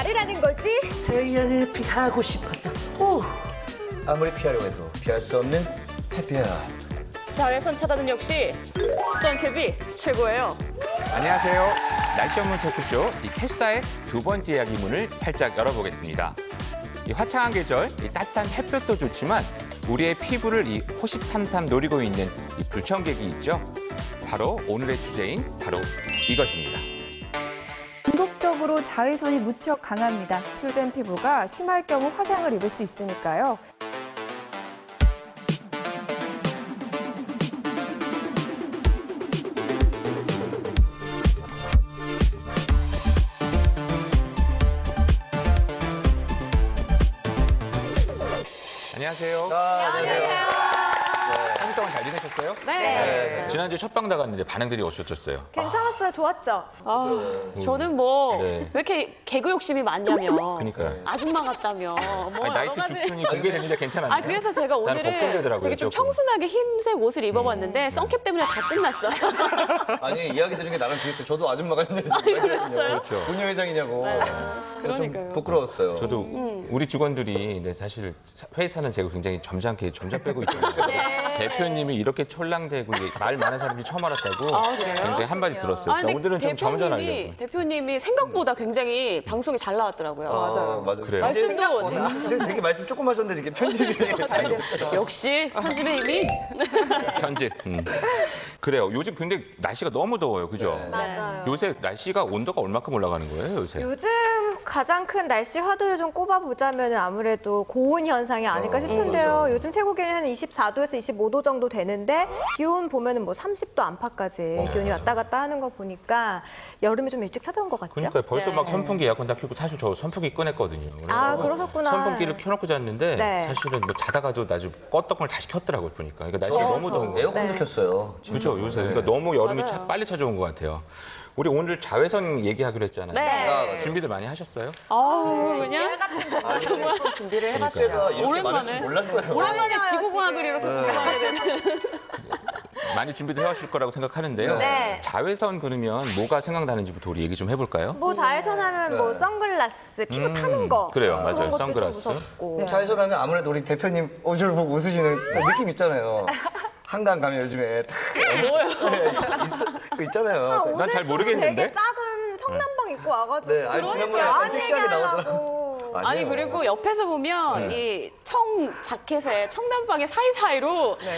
말이라는 거지? 태양을 피하고 싶어서. 아무리 피하려고 해도 피할 수 없는 햇볕. 자외선 차단은 역시 선캡이 최고예요. 안녕하세요. 날씨 전문 토크쇼 이 캐스타의 두 번째 이야기 문을 활짝 열어보겠습니다. 이 화창한 계절, 이 따뜻한 햇볕도 좋지만 우리의 피부를 이 호시탐탐 노리고 있는 이 불청객이 있죠. 바로 오늘의 주제인 바로 이것입니다. 전국적으로 자외선이 무척 강합니다. 노출된 피부가 심할 경우 화상을 입을 수 있으니까요. 안녕하세요. 안녕하세요. 한 주 동안 잘 지내셨어요? 네. 지난주에 첫방 나갔는데 반응들이 어떠셨어요? 괜찮았어요. 좋았죠? 저는 뭐 왜 네. 이렇게 개그 욕심이 많냐면 그러니까요. 아줌마 같다며 뭐 아니, 나이트 여러 가지. 죽순이 공개됐는데 괜찮았나요? 그래서 제가 나는 오늘은 걱정되더라고요, 되게 좀 조금. 청순하게 흰색 옷을 입어봤는데 선캡 때문에 다 끝났어요. 아니 이야기 들은 게 나랑 비슷해. 저도 아줌마가 있는데 그렇죠. 분녀회장이냐고. 그래서 좀 그러니까요. 부끄러웠어요. 저도 우리 직원들이 네, 사실 회사는 제가 굉장히 점잖게 점자 빼고 있잖아요. 대표님이 이렇게 촐랑대고 말 많은 사람들이 처음 알았다고 그래요? 굉장히 한마디 들었어요. 근데 오늘은 좀 점잖하려고. 대표님이 생각보다 굉장히 방송이 잘 나왔더라고요. 맞아요. 그래요? 말씀도 근데 되게 말씀 조금 하셨는데 이게 편집이 역시 편집의 힘이. 편집. 그래요. 요즘 굉장히 날씨가 너무 더워요. 그죠? 네. 맞아요. 요새 날씨가 온도가 얼마큼 올라가는 거예요, 요새? 요즘 가장 큰 날씨 화두를 좀 꼽아보자면 아무래도 고온 현상이 아닐까 싶은데요. 맞아. 요즘 최고 기온이 한 24도에서 25도 정도 되는데 기온 보면은 뭐 30도 안팎까지 기온이 왔다 갔다 하는 거 보니까 여름이 좀 일찍 찾아온 것 같죠? 그러니까 벌써 네. 막 선풍기 에어컨 다 켜고 사실 저 선풍기 꺼냈거든요. 아, 그래서 그러셨구나. 선풍기를 켜놓고 잤는데 네. 사실은 뭐 자다가도 나중에 껐던 다시 켰더라고요, 보니까. 그러니까 날씨가 너무 더운 거예요. 에어컨도 네. 켰어요. 그죠, 요새. 그러니까 너무 여름이 맞아요. 빨리 찾아온 것 같아요. 우리 오늘 자외선 얘기하기로 했잖아요. 네. 준비들 많이 하셨어요? 그냥 정말 준비를 제가 이렇게 오랜만에. 많을 줄 몰랐어요. 오랜만에 지구공학을 이렇게 공부하게 되는. 많이 준비들 해오실 거라고 생각하는데요. 네. 자외선 그러면 뭐가 생각나는지부터 우리 얘기 좀 해볼까요? 뭐 자외선 하면 뭐 선글라스, 피부 타는 거. 그래요, 그런 맞아요. 것도 좀 선글라스. 무섭고. 자외선하면 아무래도 우리 대표님 얼굴 보고 웃으시는 느낌 있잖아요. 한강 가면 요즘에 딱 있잖아요. 난 잘 모르겠는데? 되게 작은 청남방 입고 와가지고. 네, 아니, 지난번에 약간 안 섹시하게 얘기하려고. 나오더라고요. 아니 아니에요. 그리고 옆에서 보면 이 청 자켓에 청담방의 사이사이로 내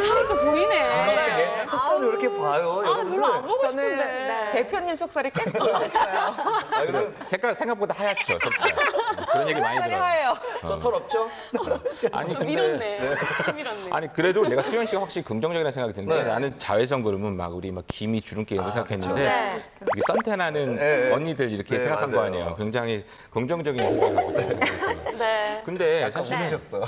살이 또 보이네. 이렇게 내 속살을 이렇게 봐요. 별로 안 보고 저는 싶은데. 대표님 속살이 계속 좋아졌어요. 아, 그럼 색깔 생각보다 하얗죠, 속살. 그런 얘기 많이 들어요. 하예요. 저 털 없죠? 아니, 근데. 밀었네. 밀었네. 아니 그래도 내가 수현 씨가 확실히 긍정적이라는 생각이 드는데 네. 나는 자외선 그러면 막 우리 막 기미 주름기 이런 거 생각했는데 네. 이게 선탠하는 네. 언니들 이렇게 네, 생각한 거 맞아요. 아니에요. 굉장히 긍정적인 생각을 하고 있어요. 네. 근데 사실 웃으셨어.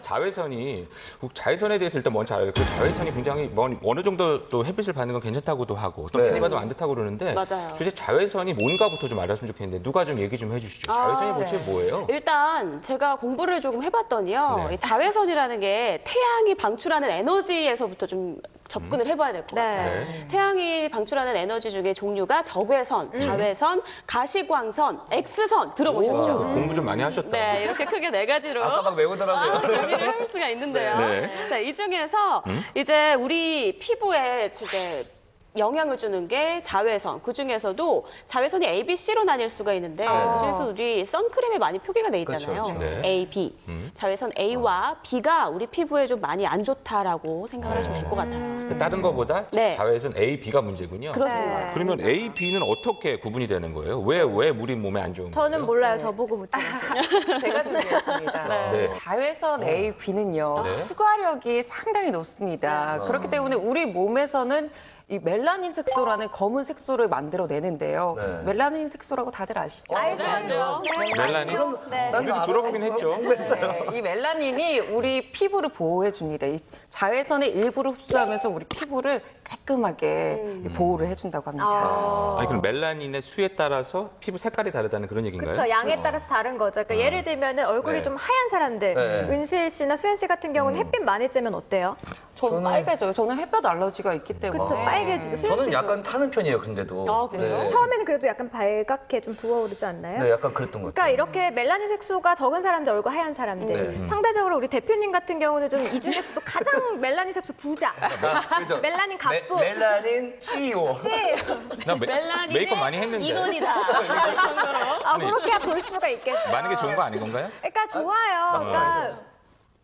자외선에 대해서 일단 먼저 알아요. 그 자외선이 굉장히 뭐 어느 정도 또 햇빛을 받는 건 괜찮다고도 하고 또 네. 많이 받으면 안 좋다고 그러는데 맞아요. 도대체 자외선이 뭔가부터 좀 알았으면 좋겠는데 누가 좀 얘기 좀 해주시죠. 자외선이 도대체 뭐예요? 일단 제가 공부를 조금 해봤더니요. 네. 이 자외선이라는 게 태양이 방출하는 에너지에서부터 좀 접근을 해봐야 될 것 네. 같아요. 네. 태양이 방출하는 에너지 중에 종류가 적외선, 자외선, 가시광선, X선 들어보셨죠? 공부 좀 많이 하셨다. 네, 이렇게 크게 네 가지로 아까 막 외우더라고요. 정리를 해볼 수가 있는데요. 네. 자, 이 중에서 이제 우리 피부에 이제 영향을 주는 게 자외선. 그 중에서도 자외선이 A, B, C로 나뉠 수가 있는데 그 중에서 우리 선크림에 많이 표기가 돼 있잖아요. 그렇죠, 그렇죠. 네. A, B. 자외선 A와 B가 우리 피부에 좀 많이 안 좋다라고 생각을 하시면 될 것 같아요. 다른 거보다 네. 자외선 A, B가 문제군요. 그렇습니다. 네. 그러면 A, B는 어떻게 구분이 되는 거예요? 왜 우리 몸에 안 좋은 거예요? 저는 몰라요. 저보고 묻지 마세요. 제가 준비했습니다. 네. 자외선 A, B는요. 네. 수과력이 상당히 높습니다. 그렇기 때문에 우리 몸에서는 이 멜라닌 색소라는 검은 색소를 만들어내는데요. 네. 멜라닌 색소라고 다들 아시죠? 알죠? 멜라닌? 네. 우리도 들어보긴 했죠. 네, 이 멜라닌이 우리 피부를 보호해 줍니다. 이 자외선의 일부를 흡수하면서 우리 피부를 깔끔하게 보호를 해준다고 합니다. 아니 그럼 멜라닌의 수에 따라서 피부 색깔이 다르다는 그런 얘기인가요? 그렇죠. 양에 따라서 다른 거죠. 그러니까 예를 들면 얼굴이 네. 좀 하얀 사람들, 네. 은실 씨나 수현 씨 같은 경우는 햇빛 많이 쬐면 어때요? 저는 빨개져요. 저는 햇볕 알러지가 있기 때문에. 그쵸, 빨개지죠. 저는 약간 타는 편이에요, 근데도. 아, 그래요? 네. 처음에는 그래도 약간 발갛게 좀 부어오르지 않나요? 네, 약간 그랬던 것 그러니까 같아요. 이렇게 멜라닌 색소가 적은 사람들, 얼굴 하얀 사람들. 네. 상대적으로 우리 대표님 같은 경우는 좀 이 중에서도 가장 멜라닌 색소 부자. 그죠? 멜라닌 갑부. 멜라닌 CEO. 나 멜라닌의 메이크업 많이 했는데. 인원이다. 이 정도로. 아, 그렇게 볼 수가 있겠죠. 많은 게 좋은 거 아닌 건가요? 그러니까 좋아요. 그러니까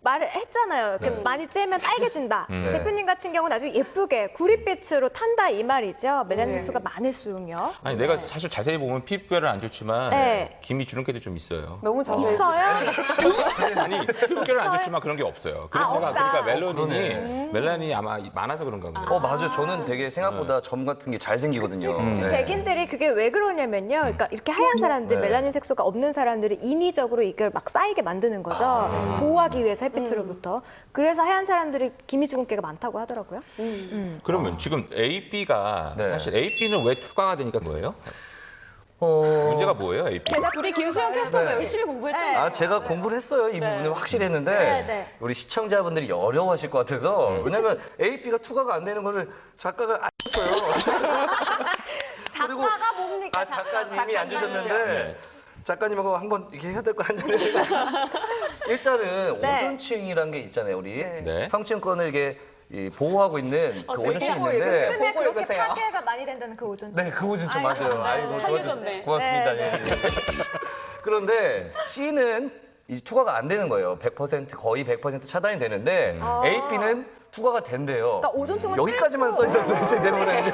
말을 했잖아요. 이렇게 많이 쬐면 빨개진다. 대표님 같은 경우는 아주 예쁘게 구릿빛으로 탄다 이 말이죠. 멜라닌 색소가 많을수록요. 아니 내가 사실 자세히 보면 피부결은 안 좋지만 네. 김이 주름깨도 좀 있어요. 너무 자세히. 있어요? 아니 피부결은 안 좋지만 그런 게 없어요. 그래서 내가 없다. 그러니까 멜라닌이 아마 많아서 그런가 보네요. 맞아요. 저는 되게 생각보다 점 같은 게 잘 생기거든요. 네. 백인들이 그게 왜 그러냐면요. 그러니까 이렇게 하얀 사람들, 네. 멜라닌 색소가 없는 사람들이 인위적으로 이걸 막 쌓이게 만드는 거죠. 보호하기 위해서 햇빛으로부터. 그래서 하얀 사람들이 기미주근깨가 많다고 하더라고요. 그러면 지금 A, B가 네. 사실 A, B는 왜 투과가 되니까 거예요? 문제가 뭐예요, A, B? 우리 김수영 캐스터가 열심히 공부했잖아요. 아, 제가 공부를 했어요. 이 부분을 확실히 했는데 네. 우리 시청자분들이 어려워하실 것 같아서 왜냐면 A, B가 투과가 안 되는 거를 작가가 안 줬어요. 작가가 뭡니까? 작가님이 안 주셨는데 네. 작가님하고 한번 이렇게 해야 될 거 한잔 일단은 네. 오존층이라는 게 있잖아요. 우리 네. 성층권을 이게 보호하고 있는 그 오존층이 있는데 요즘에 보고 그렇게 읽으세요. 파괴가 많이 된다는 그 오존. 네, 그 오존층 맞아요. 아이고, 살려줬네. 고맙습니다. 네, 예. 그런데 C는 이 투과가 안 되는 거예요. 100% 거의 100% 차단이 되는데 A, B는 투과가 된대요. 그러니까 오존층은 여기까지만 써 있었어요. 제 내보내는요.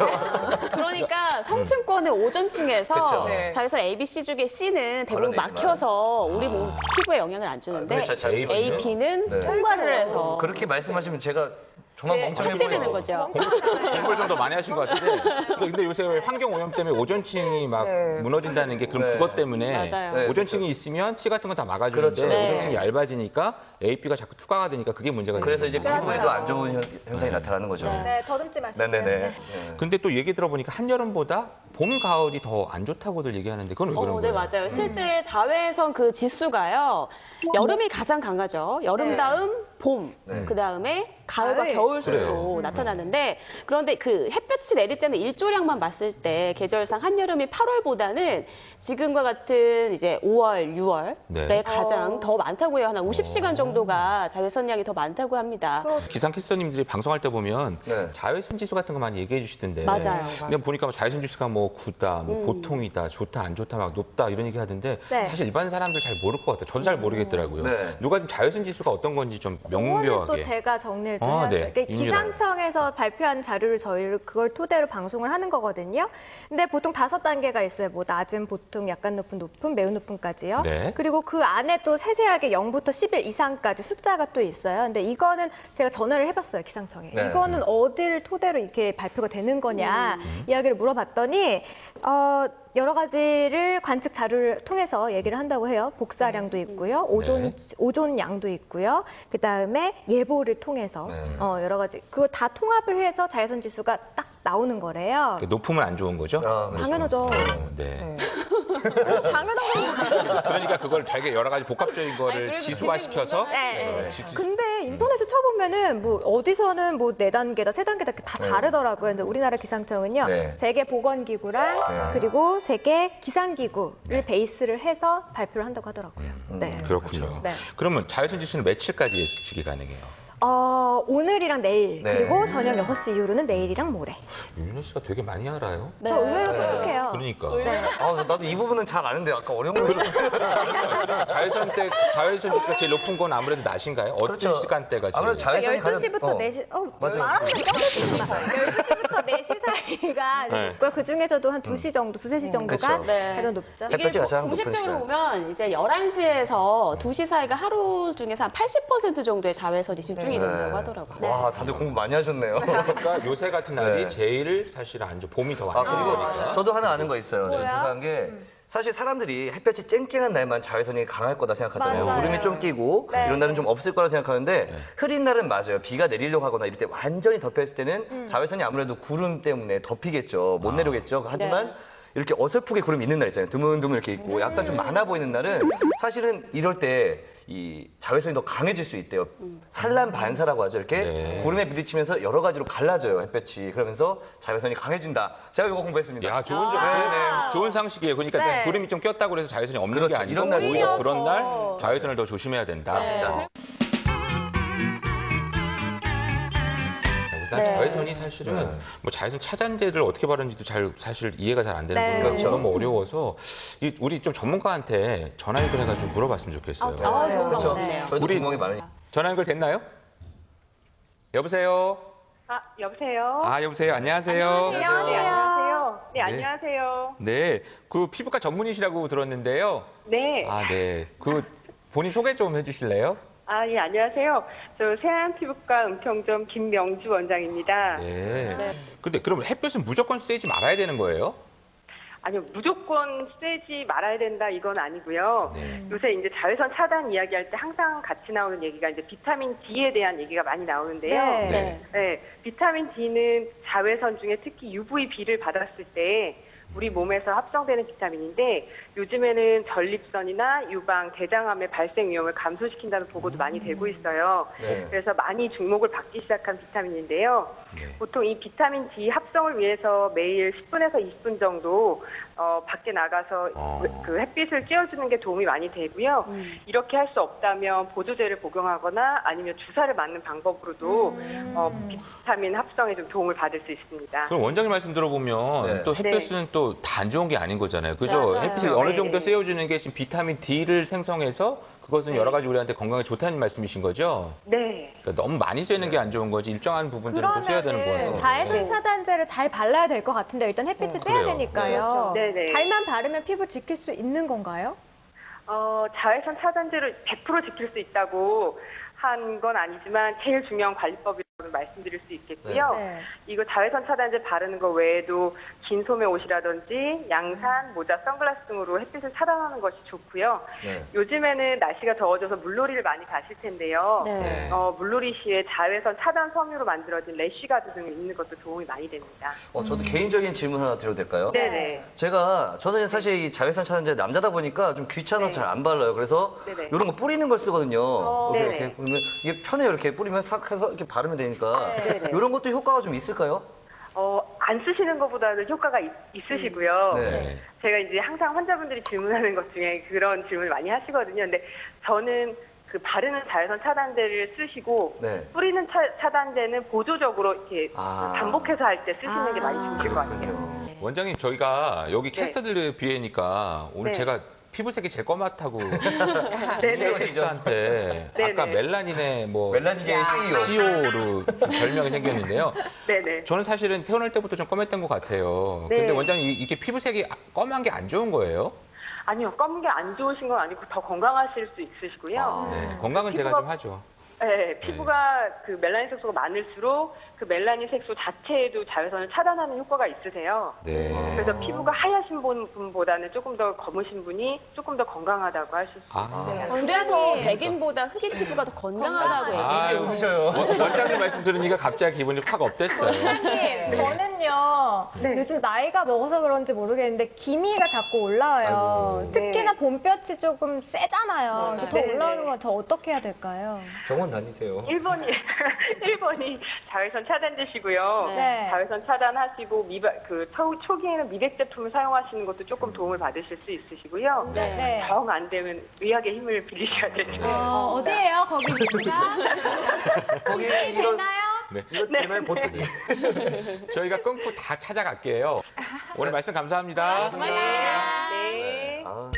그러니까 성층권의 오존층에서 그쵸. 네. 자외선 A, B, C 중에 C는 대부분 걸러내지만. 막혀서 우리 몸 피부에 영향을 안 주는데 근데 잠시만요. A, B는 네. 통과를 해서 그렇게 말씀하시면 제가 정말 멍청해 삭제되는 보여요. 거죠. 공부를 좀 더 많이 하신 것 같은데. 근데 요새 환경 오염 때문에 오존층이 막 네. 무너진다는 게 그럼 네. 그것 때문에 맞아요. 네, 오존층이 있으면 치 같은 거 다 막아주는데 그렇죠. 네. 오존층이 얇아지니까 A, B가 자꾸 투과가 되니까 그게 문제가 되는 그래서 이제 거예요. 피부에도 안 좋은 현상이 나타나는 거죠. 네, 더듬지 마시고. 네네네. 근데 또 얘기 들어보니까 한여름보다 봄, 가을이 더 안 좋다고들 얘기하는데 그건 왜 그런 네, 거예요? 맞아요. 실제 자외선 그 지수가요. 여름이 가장 강하죠. 여름 다음 봄, 네. 그 다음에 가을과 가을. 겨울 순으로 그래요. 나타나는데 그런데 그 햇볕이 내릴 때는 일조량만 봤을 때 계절상 한여름이 8월보다는 지금과 같은 이제 5월, 6월에 네. 가장 더 많다고 해요. 한 50시간 정도가 자외선량이 더 많다고 합니다. 기상캐스터님들이 방송할 때 보면 네. 자외선 지수 같은 거 많이 얘기해 주시던데. 맞아요. 근데 보니까 뭐 자외선 지수가 뭐 9다, 뭐 보통이다, 좋다, 안 좋다, 막 높다 이런 얘기 하던데 네. 사실 일반 사람들 잘 모를 것 같아요. 저도 잘 모르겠더라고요. 네. 누가 좀 자외선 지수가 어떤 건지 좀 그거는 또 명료하게. 제가 정리를 좀 아, 해야죠. 네. 그러니까 임유라. 기상청에서 발표한 자료를 저희를 그걸 토대로 방송을 하는 거거든요. 근데 보통 5단계가 있어요. 뭐 낮은, 보통, 약간 높은, 높은, 매우 높은까지요. 네. 그리고 그 안에 또 세세하게 0부터 11 이상까지 숫자가 또 있어요. 근데 이거는 제가 전화를 해봤어요, 기상청에. 네. 이거는 어디를 토대로 이렇게 발표가 되는 거냐 이야기를 물어봤더니 여러 가지를 관측 자료를 통해서 얘기를 한다고 해요. 복사량도 있고요, 오존량도 있고요. 그 다음에 예보를 통해서 네. 여러 가지 그걸 다 통합을 해서 자외선 지수가 딱 나오는 거래요. 높으면 안 좋은 거죠? 아, 당연하죠. 네. 당연한 거. 그러니까 그걸 되게 여러 가지 복합적인 거를 그래도 지수화시켜서 네. 지- 근데 인터넷에 쳐보면은 뭐 어디서는 뭐 4단계다, 3단계다 이렇게 다 다르더라고요. 근데 우리나라 기상청은요, 네. 세계보건기구랑 그리고 세계 기상기구를 베이스를 해서 발표를 한다고 하더라고요. 네. 그렇군요. 네. 그러면 자외선 지수는 며칠까지 예측이 가능해요? 오늘이랑 내일 네. 그리고 저녁 6시 이후로는 내일이랑 모레. 윤현 씨가 되게 많이 알아요. 저 의외로 똑똑해요. 그러니까. 네. 나도 이 부분은 잘 아는데 아까 어려운 거 자외선 지수가 제일 높은 건 아무래도 낮인가요? 어떤 그렇죠. 시간대가 제일? 아무래도 자외선이 12시부터 4시, 맞아요. 말하면 깜짝이야. 12시부터 4시 사이가 네. 높고요. 그 중에서도 한 2시 정도, 2-3시 정도가 그쵸. 네. 가장 높죠. 햇볕이 이게 가장 높은 공식적으로 시간. 보면 이제 11시에서 2시 사이가 하루 중에서 한 80% 정도의 자외선이 집중이 된다고 하더라고요. 와, 다들 공부 많이 하셨네요. 그러니까 요새 같은 날이 네. 제일 사실 안 좋. 봄이 더 많이 그리고 오니까. 저도 하나 아는 거 있어요. 저 뭐야? 조사한 게 사실 사람들이 햇볕이 쨍쨍한 날만 자외선이 강할 거다 생각하잖아요. 맞아요. 구름이 좀 끼고 네. 이런 날은 좀 없을 거라 생각하는데 흐린 날은 맞아요. 비가 내리려고 하거나 이럴 때 완전히 덮여 있을 때는 자외선이 아무래도 구름 때문에 덮이겠죠. 못 내려오겠죠. 하지만 이렇게 어설프게 구름이 있는 날 있잖아요. 드문드문 이렇게 있고 약간 좀 많아 보이는 날은 사실은 이럴 때 이 자외선이 더 강해질 수 있대요. 산란 반사라고 하죠. 이렇게 네. 구름에 부딪히면서 여러 가지로 갈라져요, 햇볕이. 그러면서 자외선이 강해진다. 제가 이거 공부했습니다. 야, 좋은 상식이에요. 그러니까 네. 구름이 좀 꼈다고 해서 자외선이 없는 그렇죠. 게 아니고 이런 날이 오히려 오히려 그런 날 더. 자외선을 더 조심해야 된다. 맞습니다. 난 네. 자외선이 사실은 네. 뭐 자외선 차단제를 어떻게 바르는지도 사실 이해가 잘 안 되는 네. 부분이 그렇죠. 너무 어려워서 우리 좀 전문가한테 전화 연결해가지고 물어봤으면 좋겠어요. 좋은 그렇죠. 방법이네요. 저희도 우리- 구멍이 많으니까. 전화 연결 됐나요? 여보세요? 여보세요? 여보세요? 안녕하세요? 네, 안녕하세요. 네, 네. 안녕하세요. 네, 그 피부과 전문의시라고 들었는데요. 네. 네. 그 본인 소개 좀 해주실래요? 예, 안녕하세요. 저 세안피부과 은평점 김명주 원장입니다. 네. 근데 그럼 햇볕은 무조건 쐬지 말아야 되는 거예요? 아니요, 무조건 쐬지 말아야 된다 이건 아니고요. 네. 요새 이제 자외선 차단 이야기할 때 항상 같이 나오는 얘기가 이제 비타민 D에 대한 얘기가 많이 나오는데요. 네. 네, 비타민 D는 자외선 중에 특히 UVB를 받았을 때 우리 몸에서 합성되는 비타민인데 요즘에는 전립선이나 유방, 대장암의 발생 위험을 감소시킨다는 보고도 많이 되고 있어요. 네. 그래서 많이 주목을 받기 시작한 비타민인데요. 네. 보통 이 비타민 D 합성을 위해서 매일 10분에서 20분 정도 밖에 나가서 그 햇빛을 쬐어주는 게 도움이 많이 되고요. 이렇게 할 수 없다면 보조제를 복용하거나 아니면 주사를 맞는 방법으로도 비타민 합성에 좀 도움을 받을 수 있습니다. 그럼 원장님 말씀 들어보면 네. 또 햇볕은 또 다 안 좋은 게 아닌 거잖아요. 그죠? 맞아요. 햇빛을 어느 네. 정도 쐬어주는 게 지금 비타민 D를 생성해서 그것은 여러 가지 우리한테 건강에 좋다는 말씀이신 거죠? 네. 그러니까 너무 많이 쐬는 게 안 좋은 거지 일정한 부분들은 또 쐬야 되는 거 그러면은 같아요. 자외선 네. 차단제를 잘 발라야 될 것 같은데 일단 햇빛을 쬐야 그래요. 되니까요. 네. 네네. 잘만 바르면 피부 지킬 수 있는 건가요? 자외선 차단제를 100% 지킬 수 있다고 한 건 아니지만 제일 중요한 관리법이라고 말씀드릴 수 있겠고요. 네. 이거 자외선 차단제 바르는 거 외에도 긴 소매 옷이라든지 양산, 모자, 선글라스 등으로 햇빛을 차단하는 것이 좋고요. 네. 요즘에는 날씨가 더워져서 물놀이를 많이 가실 텐데요. 네. 물놀이 시에 자외선 차단 섬유로 만들어진 래쉬가드 등을 입는 것도 도움이 많이 됩니다. 저도 개인적인 질문 하나 드려도 될까요? 네네. 저는 사실 이 자외선 차단제 남자다 보니까 좀 귀찮아서 네. 잘 안 발라요. 그래서 네네. 이런 거 뿌리는 걸 쓰거든요. 네네. 이렇게 보면 이게 편해요. 이렇게 뿌리면 싹 해서 이렇게 바르면 되니까. 네네. 이런 것도 효과가 좀 있을까요? 안 쓰시는 것보다는 효과가 있으시고요. 네. 제가 이제 항상 환자분들이 질문하는 것 중에 그런 질문을 많이 하시거든요. 근데 저는 그 바르는 자외선 차단제를 쓰시고 네. 뿌리는 차단제는 보조적으로 이렇게 반복해서 할 때 쓰시는 게 많이 좋으실 것 같아요. 원장님 저희가 여기 네. 캐스터들 비해니까 오늘 네. 제가 피부색이 제일 검맣다고 네네. 캐스터한테 네네. 아까 멜라닌의 뭐 멜라닌계의 CEO. CEO로 별명이 생겼는데요. 네네. 저는 사실은 태어날 때부터 좀 검했던 것 같아요. 네. 근데 원장님 이게 피부색이 검한 게 안 좋은 거예요? 아니요, 검은 게 안 좋으신 건 아니고 더 건강하실 수 있으시고요. 네, 건강은 제가 좀 하죠. 네, 피부가 그 멜라닌 색소가 많을수록 그 멜라닌 색소 자체에도 자외선을 차단하는 효과가 있으세요. 네. 그래서 피부가 하얗신 분보다는 조금 더 검으신 분이 조금 더 건강하다고 하실 수 있어요. 그래서 백인보다 흑인 피부가 더 건강하다고 얘기해요. 아유, 웃으셔요. 원장님 말씀 들으니까 갑자기 기분이 확 업됐어요. 원장님, 저는요, 네. 요즘 나이가 먹어서 그런지 모르겠는데, 기미가 자꾸 올라와요. 아이고. 특히나 네. 봄볕이 조금 세잖아요. 그래서 더 네네. 올라오는 건 더 어떻게 해야 될까요? 병원 다니세요. 1번이 자외선 차단제시고요. 네. 자외선 차단하시고 초기에는 미백 제품을 사용하시는 것도 조금 도움을 받으실 수 있으시고요. 네. 정 안 되면 의학의 힘을 빌리셔야 되죠. 어디예요? 거기 위치가? 거기 되나요? 네. 이것 때문에 보통이. 저희가 끊고 다 찾아갈게요. 오늘 말씀 감사합니다. 네. 아.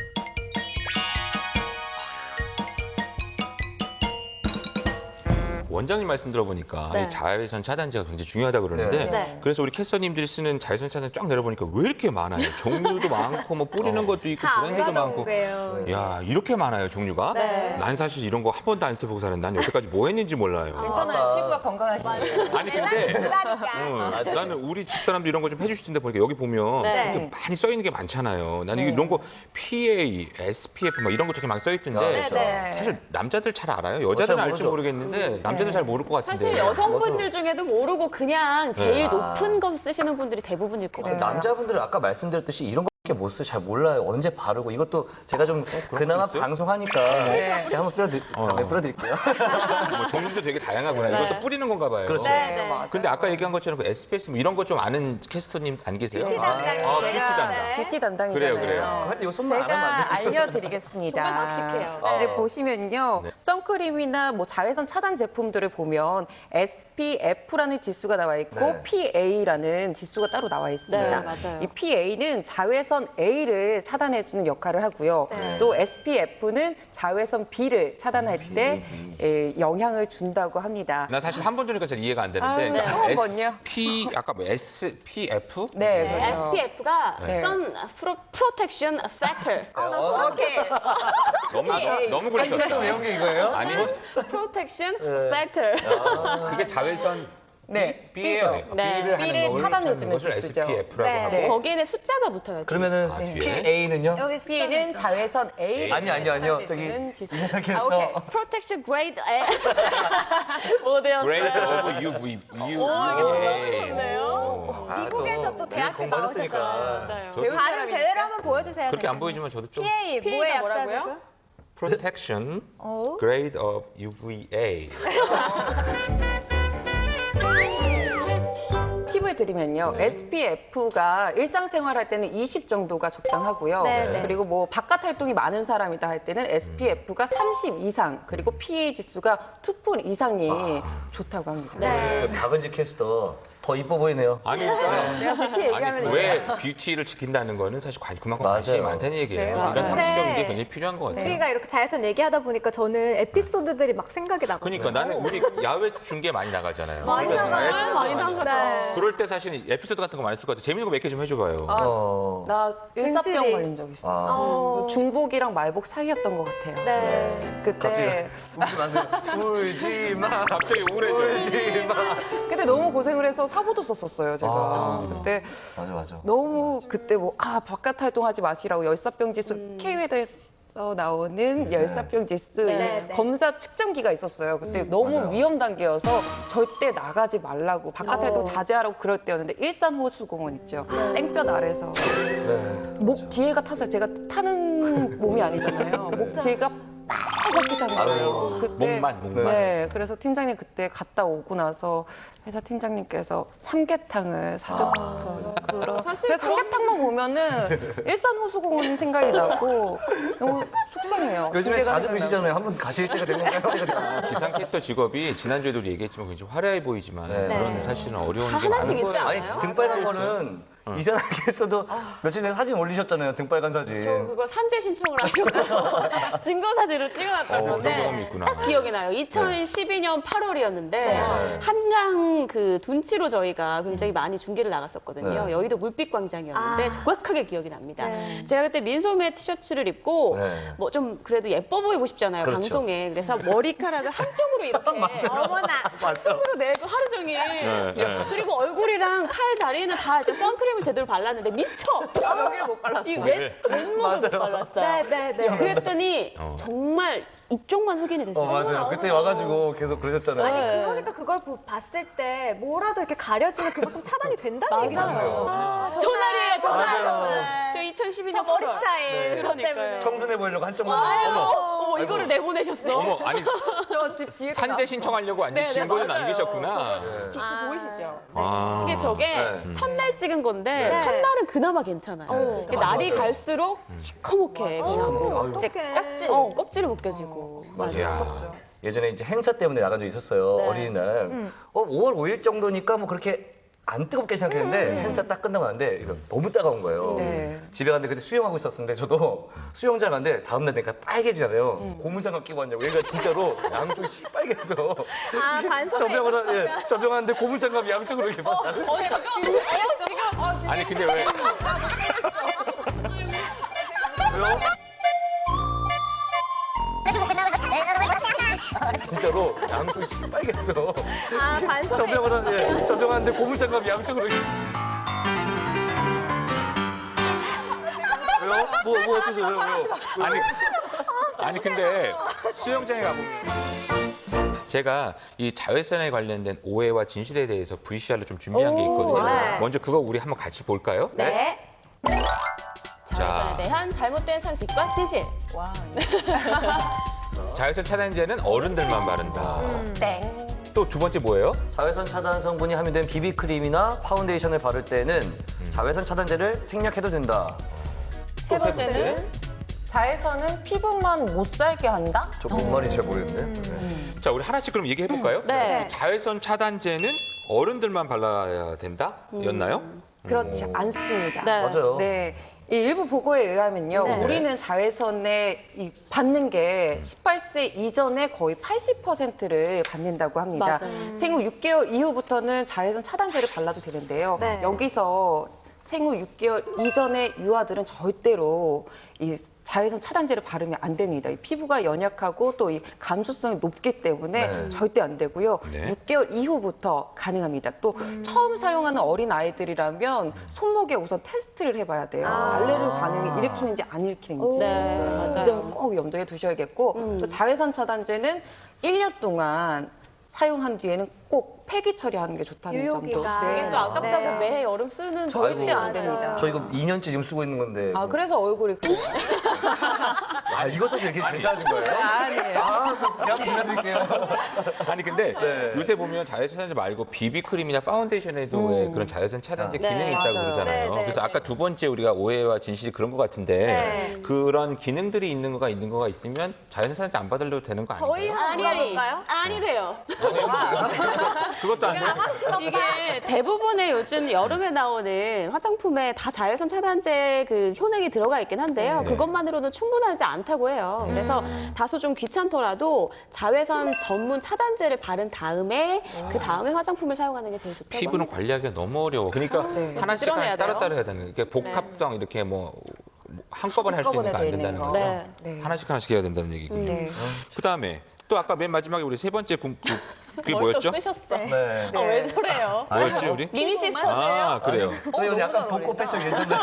원장님 말씀 들어보니까 네. 이 자외선 차단제가 굉장히 중요하다고 그러는데 네. 그래서 우리 캐스터님들이 쓰는 자외선 차단 쫙 내려보니까 왜 이렇게 많아요? 종류도 많고 뭐 뿌리는 것도 있고 다 안 브랜드도 많고 가져오게요. 야 이렇게 많아요 종류가? 네. 난 사실 이런 거 한 번도 안 써보고 사는 난 여태까지 뭐 했는지 몰라요. 괜찮아요. 피부가 건강하시네요. 아니 근데 그러니까. 나는 우리 집 사람들 이런 거 좀 해주실 텐데 보니까 여기 보면 네. 이렇게 많이 써 있는 게 많잖아요. 나는 이런 거 PA, SPF 막 이런 거 되게 많이 써 있던데 네, 네. 사실 남자들 잘 알아요? 여자들은 잘 알지 모르죠. 모르겠는데 남자들 남자도 잘 모를 것 같은데. 사실 여성분들 중에도 모르고 그냥 제일 네. 높은 거 쓰시는 분들이 대부분일 것 같아요. 남자분들은 아까 말씀드렸듯이 이런 거밖에 못 써, 잘 몰라요. 언제 바르고 이것도 제가 좀 그나마 있어요? 방송하니까 제가 한번 뿌려드릴게요. 뭐 종류도 되게 다양하구나. 네. 이것도 뿌리는 건가 봐요. 그렇죠. 네, 네. 맞아요. 근데 아까 얘기한 것처럼 그 SPF 뭐 이런 거 좀 아는 캐스터님 안 계세요? 뷰티 담당. 뷰티 담당. 네. 뷰티 담당이잖아요. 그래요, 그래요. 할 때 이거 손만 안 하면 제가 안 돼. 알려드리겠습니다. 정말 박식해요. 네, 보시면요. 네. 선크림이나 뭐 자외선 차단 제품들을 보면 SPF라는 지수가 나와 있고 네. PA라는 지수가 따로 나와 있습니다. 네, 맞아요. 이 PA는 자외선 A를 차단해주는 역할을 하고요. 네. 또 SPF는 자외선 B를 차단할 때 영향을 준다고 합니다. 나 사실 한 번 들으니까 잘 이해가 안 되는데 네. 한 번요? SP 아까 뭐 SPF? 네, 그렇죠. SPF가 네. Sun Protection Factor. 오케이. 너무 그러셨다. 외운 게 이거예요? 아니 Protection Factor. 그게 자외선 네, B예요. 네. B를 B를 하는 거를 차단해주는 것을 지수죠. SPF라고 네. 하고 네. 거기에는 숫자가 붙어요. 그러면은 아, 뒤에? PA는요? 여기 P는 자외선 A. 아니요. 저기 아, 오케이. Protection Grade A. 뭐 Grade 되었어요? of UV. 배우셨네요. 미국에서 또 대학교 공부하셨으니까. 나오셨잖아요. 맞아요. 배운 발음 사람이니까. 제대로 한번 보여주세요. 그렇게 안 보이지만 저도 좀 PA PA 뭐의 가 뭐라고요? 약자죠? Protection 어? Grade of UVA. 팁을 드리면요. SPF가 일상생활 할 때는 20 정도가 적당하고요. 네, 네. 그리고 뭐 바깥 활동이 많은 사람이다 할 때는 SPF가 30 이상, 그리고 PA 지수가 2푼 이상이 좋다고 합니다. 네. 박은지 캐스터 더 이뻐 보이네요. 아니 그러니까 내가 그렇게 얘기하면 아니 왜 뷰티를 지킨다는 거는 사실 그만큼 맞아요. 관심이 많다는 얘기예요. 네, 그러니까 맞아요. 상식적인 게 네. 굉장히 필요한 것 같아요. 우리가 이렇게 자외선 얘기하다 보니까 저는 에피소드들이 막 생각이 나거든요. 그러니까 나는 우리 야외 중계 많이 나가잖아요. 많이 그러니까 나가요. 자외선 많이 많이 나가죠. 네. 그럴 때 사실 에피소드 같은 거 많이 쓸 것 같아요. 재밌는 거 몇 개 좀 해줘봐요. 나 일사병 근실이. 걸린 적 있어요. 어. 중복이랑 말복 사이였던 것 같아요. 네. 그때 울지 마세요. 울지 마. 갑자기 우울해져. 울지 마. 그때 너무 고생을 해서 사보도 썼었어요, 제가. 그때 맞아. 너무 그때 뭐 바깥 활동하지 마시라고 열사병 지수 K웨더에서 나오는 열사병 지수 네, 네. 검사 측정기가 있었어요. 그때 너무 맞아요. 위험 단계여서 절대 나가지 말라고 바깥 활동 자제하라고 그럴 때였는데 일산호수공원 있죠. 땡볕 아래서 네. 목 뒤에가 타서 제가 타는 몸이 아니잖아요. 목 뒤에가 빨갛게 탄 거예요. 그때 목만. 네, 그래서 팀장님 그때 갔다 오고 나서 회사 팀장님께서 삼계탕을 사줬던 그런. 사실 그래서 삼계탕만 보면은 일산호수공원 생각이 나고 너무 속상해요. 요즘에 그때가 자주 생각나고. 드시잖아요. 한번 가실 때가 된 건가요? 기상캐스터 직업이 지난주에도 우리 얘기했지만 굉장히 화려해 보이지만 네. 그런 네. 사실은 어려운 다 게 하나씩 많은 있지 거예요. 않아요? 아니 등빨간 거는 이전에 캐스터도 며칠 전에 사진 올리셨잖아요. 등빨간 사진. 저 그거 산재 신청을 하려고 증거 사진을 찍어놨던 그런 경험이 건데 있구나. 딱 기억이 나요. 2012년 8월이었는데 네. 한강 그 둔치로 저희가 굉장히 많이 중계를 나갔었거든요. 네. 여의도 물빛광장이었는데 아. 정확하게 기억이 납니다. 네. 제가 그때 민소매 티셔츠를 입고 네. 뭐 좀 그래도 예뻐 보이고 싶잖아요. 그렇죠. 방송에. 그래서 머리카락을 한쪽으로 이렇게 어머나. 한쪽으로 내고 하루 종일 네. 그리고 얼굴이랑 팔, 다리는 다 이제 선크림을 제대로 발랐는데 미쳐! 여기를 못 발랐어요. 이 왼몸을 못 발랐어요. 네네네. 그랬더니 어. 정말 이쪽만 흑인이 됐어요. 맞아요. 그때 와가지고 계속 그러셨잖아요. 아니 그러니까 그걸 봤을 때 뭐라도 이렇게 가려주면 그만큼 차단이 된다는 얘기잖아요. 아, 전날이에요, 전날. 맞아요. 저 2012년 저 머리 8월. 스타일. 저 그러니까요. 때문에. 청순해 보이려고 한쪽만. 어머, 이거를 내보내셨어. 어머, 아니 저 뒤에 산재 신청하려고 앉은 네, 네, 친구를 맞아요. 남기셨구나. 뒤쪽 보이시죠? 아. 이게 저게 네. 첫날 찍은 건데 네. 첫날은 그나마 괜찮아요. 어. 이게 맞아, 날이 맞아요. 갈수록 시커멓게 어머, 이제 어떡해. 껍질을 벗겨지고. 이야. 예전에 이제 행사 때문에 나간 적 있었어요. 네. 어린이날. 5월 5일 정도니까 뭐 그렇게 안 뜨겁게 생각했는데 행사 딱 끝나고 나는데 이거 너무 따가운 거예요. 네. 집에 갔는데 그때 수영하고 있었는데 저도 수영장 갔는데 다음날 되니까 빨개지잖아요. 고무장갑 끼고 왔냐고. 얘가 진짜로 양쪽이 시빨개서 아, 반성해. 저병하는데 고무장갑이 양쪽으로 이렇게 막 나는 아니 근데 왜 거예요. 진짜로 양쪽이 시빨개서 아, 반성해. 저병하는데 고무장갑이 양쪽으로 이렇게. 왜요? 뭐 어떠세요? 왜요? 아니 근데 수영장에 가보면 제가 이 자외선에 관련된 오해와 진실에 대해서 VCR로 좀 준비한 게 있거든요. 네. 먼저 그거 우리 한번 같이 볼까요? 네. 자외선에 대한 잘못된 상식과 진실. 와. 자외선 차단제는 어른들만 바른다. 땡. 또 두 번째 뭐예요? 자외선 차단 성분이 함유된 비비크림이나 파운데이션을 바를 때는 자외선 차단제를 생략해도 된다. 세 번째는 자외선은 피부만 못 살게 한다? 저 뭔 말인지 잘 모르겠네. 자, 우리 하나씩 그럼 얘기해 볼까요? 네. 자외선 차단제는 어른들만 발라야 된다? 였나요? 그렇지 않습니다. 네. 맞아요. 네. 이 일부 보고에 의하면요, 네. 우리는 자외선에 받는 게 18세 이전에 거의 80%를 받는다고 합니다. 맞아요. 생후 6개월 이후부터는 자외선 차단제를 발라도 되는데요. 네. 여기서 생후 6개월 이전의 유아들은 절대로 이 자외선 차단제를 바르면 안 됩니다. 이 피부가 연약하고 또 이 감수성이 높기 때문에 네. 절대 안 되고요. 네. 6개월 이후부터 가능합니다. 또 처음 사용하는 어린 아이들이라면 손목에 우선 테스트를 해봐야 돼요. 알레르기 반응이 일으키는지 안 일으키는지. 네, 이 맞아요. 점은 꼭 염두에 두셔야겠고 또 자외선 차단제는 1년 동안 사용한 뒤에는 꼭 폐기 처리하는 게 좋다는 점도. 유효기간. 이게 또 아깝다고 네. 매해 여름 쓰는 절대 아이고. 안 됩니다. 저 이거 2년째 지금 쓰고 있는 건데. 아, 그래서 얼굴이 아, 이거 써서 이렇게 괜찮아진 거예요? 아니에요. 아, 그럼 제가 보내드릴게요. 아니 근데 네. 요새 보면 자외선 차단제 말고 비비크림이나 파운데이션에도 왜 그런 자외선 차단제 네. 기능이 있다고 맞아요. 그러잖아요. 네, 네. 그래서 아까 두 번째 우리가 오해와 진실이 그런 것 같은데 네. 그런 기능들이 있는 거가 있으면 자외선 차단제 안 받아도 되는 거 저희 아닌가요? 한번 물어볼까요? 아니 돼요. 그것도 안 돼요? 이게 대부분의 요즘 여름에 나오는 화장품에 다 자외선 차단제 그 효능이 들어가 있긴 한데요. 네. 그것만으로는 충분하지 않다고 해요. 그래서 다소 좀 귀찮더라도 자외선 전문 차단제를 바른 다음에 그 다음에 화장품을 사용하는 게 제일 좋다고 피부는 합니다. 관리하기가 너무 어려워. 그러니까 네. 하나씩 부지런해야 하나씩 돼요. 따로따로 해야 되는 게 이게 복합성 이렇게 뭐 한꺼번에 할 수 있는 거 안 한꺼번에 돼 된다는 있는 거죠. 거. 네. 네. 하나씩 해야 된다는 얘기군요. 네. 그다음에 또 아까 맨 마지막에 우리 세 번째 그게 뭘 또 뭐였죠? 쓰셨어? 네. 아, 왜 저래요? 뭐였지 우리? 미니 시스터즈예요? 아 그래요. 저희 오늘 약간 벚꽃 패션 예전대로.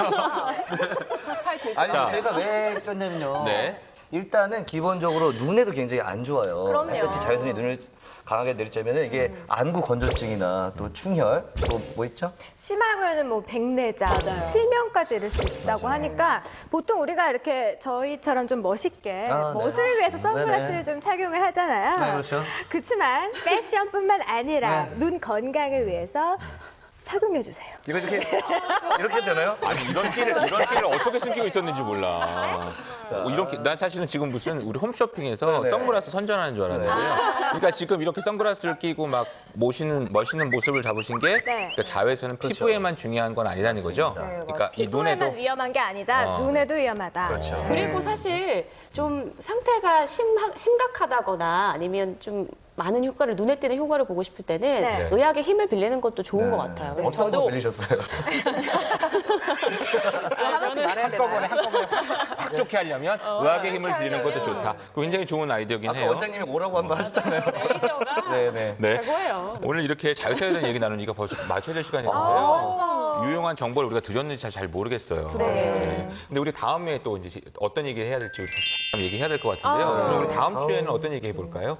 아니, 자. 제가 왜 꼈냐면요. 네. 일단은 기본적으로 눈에도 굉장히 안 좋아요. 그럼요. 햇볕이 자외선이 눈을 강하게 내리쬐면은 이게 안구 건조증이나 또 충혈, 또 뭐 있죠? 심하면은 뭐 백내장, 실명까지 이를 수 있다고 하니까 보통 우리가 이렇게 저희처럼 좀 멋있게 아, 네. 멋을 위해서 선글라스를 네네. 좀 착용을 하잖아요. 네, 그렇죠. 그렇지만 패션뿐만 아니라 네. 눈 건강을 위해서 착용해 주세요. 이거 이렇게 해도 되나요? 아니 이런 끼를 어떻게 숨기고 있었는지 몰라. 난 사실은 지금 무슨 우리 홈쇼핑에서 네네. 선글라스 선전하는 줄 알았는데요. 그러니까 지금 이렇게 선글라스를 끼고 막 멋있는 모습을 잡으신 게 그러니까 자외선은 그렇죠. 피부에만 중요한 건 아니라는 거죠. 맞습니다. 네, 그러니까 이 피부에만 눈에도 위험한 게 아니다. 어. 눈에도 위험하다. 그렇죠. 그리고 사실 좀 상태가 심각하다거나 아니면 좀 많은 효과를 눈에 띄는 효과를 보고 싶을 때는 네. 의학의 힘을 빌리는 것도 좋은 것 같아요. 그래서 어떤 거 저도 빌리셨어요? 하나씩 말해야 되나요? 한꺼번에 확 좋게 하려면 의학의 힘을 빌리는 것도 좋다. 그거 굉장히 좋은 아이디어긴 아까 해요. 원장님이 오라고 한번 하셨잖아요. 레이저가 네네. 네. 최고예요. 오늘 이렇게 자외선에 대한 얘기 나누니까 벌써 마쳐야 될 시간이었는데요. 유용한 정보를 우리가 드렸는지 잘 모르겠어요. 네. 근데 우리 다음에 또 이제 어떤 얘기를 해야 될지 우리 잠깐 얘기해야 될 것 같은데요. 그럼 우리 다음 주에는 어떤 얘기 해볼까요?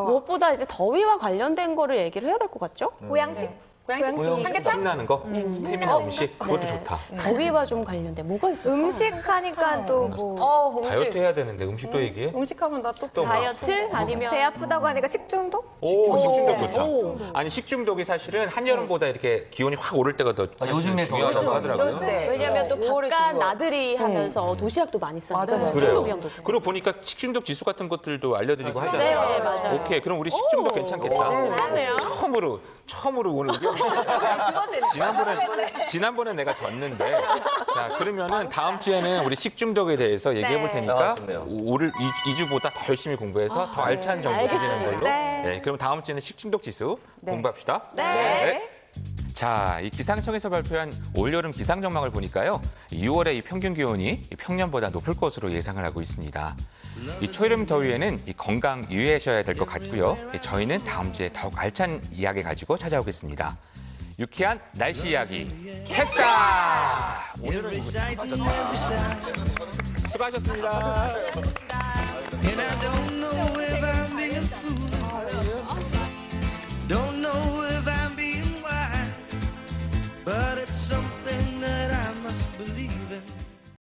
무엇보다 이제 더위와 관련된 거를 얘기를 해야 될 것 같죠? 보양식? 신나는 거, 스테미나 음식, 그것도 좋다. 더위와 좀 관련된 뭐가 있어요? 음식 하니까 또 뭐 다이어트 해야 되는데 음식도 얘기해? 음식하면 나 또 또 뭐? 다이어트 아니면 배 아프다고 하니까 식중독? 오, 식중독 네. 좋죠. 아니 식중독이 사실은 한여름보다 이렇게 기온이 확 오를 때가 더 사실 요즘에 중요하다고 더 하더라고요. 네. 왜냐하면 또 오월에 바깥 그거. 나들이 하면서 도시락도 많이 싸니까 맞아요. 식중독 그래요. 위험도 그리고 보니까 식중독 지수 같은 것들도 알려드리고 하잖아요. 네, 네, 맞아요. 오케이, 그럼 우리 식중독 괜찮겠다. 그러네요. 처음으로 오늘 지난번에 내가 졌는데 자 그러면은 다음 주에는 우리 식중독에 대해서 얘기해 볼 테니까 아, 좋네요. 오늘 2주보다 더 열심히 공부해서 더 알찬 정보 드리는 걸로. 네. 네, 그럼 다음 주에는 식중독 지수 공부합시다. 네. 자, 이 기상청에서 발표한 올여름 기상 전망을 보니까요. 6월의 이 평균 기온이 평년보다 높을 것으로 예상을 하고 있습니다. 이 초여름 더위에는 이 건강 유의하셔야 될 것 같고요. 저희는 다음 주에 더욱 알찬 이야기 가지고 찾아오겠습니다. 유쾌한 날씨 이야기 캐스타! 오늘은 수고하셨습니다. And I don't know if I